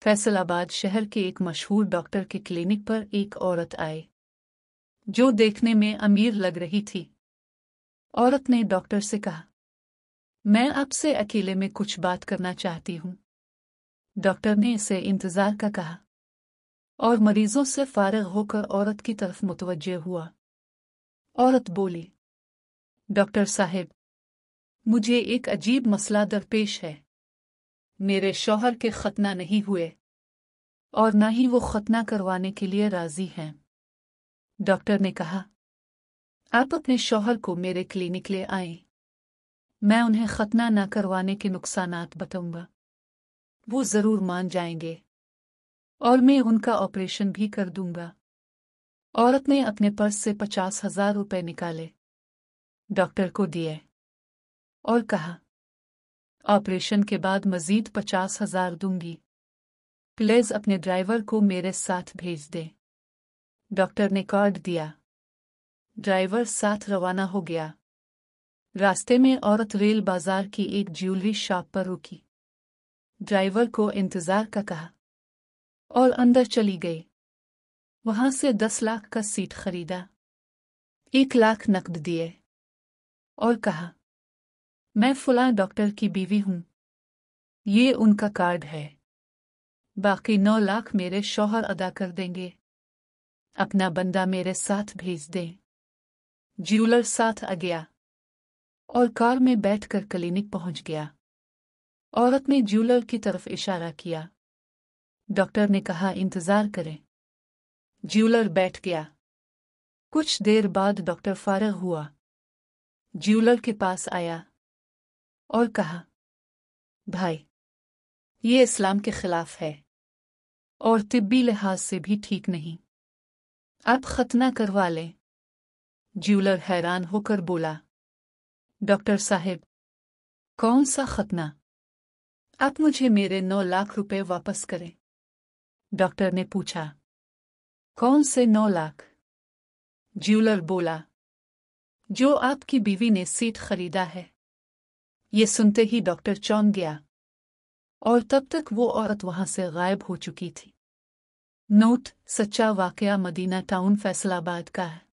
फैसलाबाद शहर के एक मशहूर डॉक्टर के क्लिनिक पर एक औरत आई जो देखने में अमीर लग रही थी। औरत ने डॉक्टर से कहा, मैं आपसे अकेले में कुछ बात करना चाहती हूँ। डॉक्टर ने इसे इंतजार का कहा और मरीजों से फारिग होकर औरत की तरफ मुतवज्जे हुआ। औरत बोली, डॉक्टर साहब, मुझे एक अजीब मसला दरपेश है। मेरे शौहर के खतना नहीं हुए और न ही वो खतना करवाने के लिए राजी हैं। डॉक्टर ने कहा, आप अपने शौहर को मेरे क्लिनिक ले आएं। मैं उन्हें खतना न करवाने के नुकसानात बताऊंगा। वो जरूर मान जाएंगे और मैं उनका ऑपरेशन भी कर दूंगा। औरत ने अपने पर्स से 50,000 रुपए निकाले, डॉक्टर को दिए और कहा, ऑपरेशन के बाद मजीद 50,000 दूंगी। प्लीज अपने ड्राइवर को मेरे साथ भेज दे। डॉक्टर ने कार्ड दिया। ड्राइवर साथ रवाना हो गया। रास्ते में औरत रेल बाजार की एक ज्वेलरी शॉप पर रुकी। ड्राइवर को इंतजार का कहा और अंदर चली गई। वहां से 10 लाख का सीट खरीदा, 1 लाख नकद दिए और कहा, मैं फलां डॉक्टर की बीवी हूं, ये उनका कार्ड है। बाकी 9 लाख मेरे शौहर अदा कर देंगे। अपना बंदा मेरे साथ भेज दें। ज्वेलर साथ आ गया और कार में बैठकर क्लिनिक पहुंच गया। औरत ने ज्वेलर की तरफ इशारा किया। डॉक्टर ने कहा, इंतजार करें। ज्वेलर बैठ गया। कुछ देर बाद डॉक्टर फारिग हुआ। ज्वेलर के पास आया और कहा, भाई, ये इस्लाम के खिलाफ है और तिब्बी लिहाज से भी ठीक नहीं। आप खतना करवा लें। ज्वेलर हैरान होकर बोला, डॉक्टर साहब, कौन सा खतना? आप मुझे मेरे 9 लाख रुपए वापस करें। डॉक्टर ने पूछा, कौन से 9 लाख? ज्वेलर बोला, जो आपकी बीवी ने सीट खरीदा है। ये सुनते ही डॉक्टर चौंक गया और तब तक वो औरत वहां से गायब हो चुकी थी। नोट: सच्चा वाकया मदीना टाउन फैसलाबाद का है।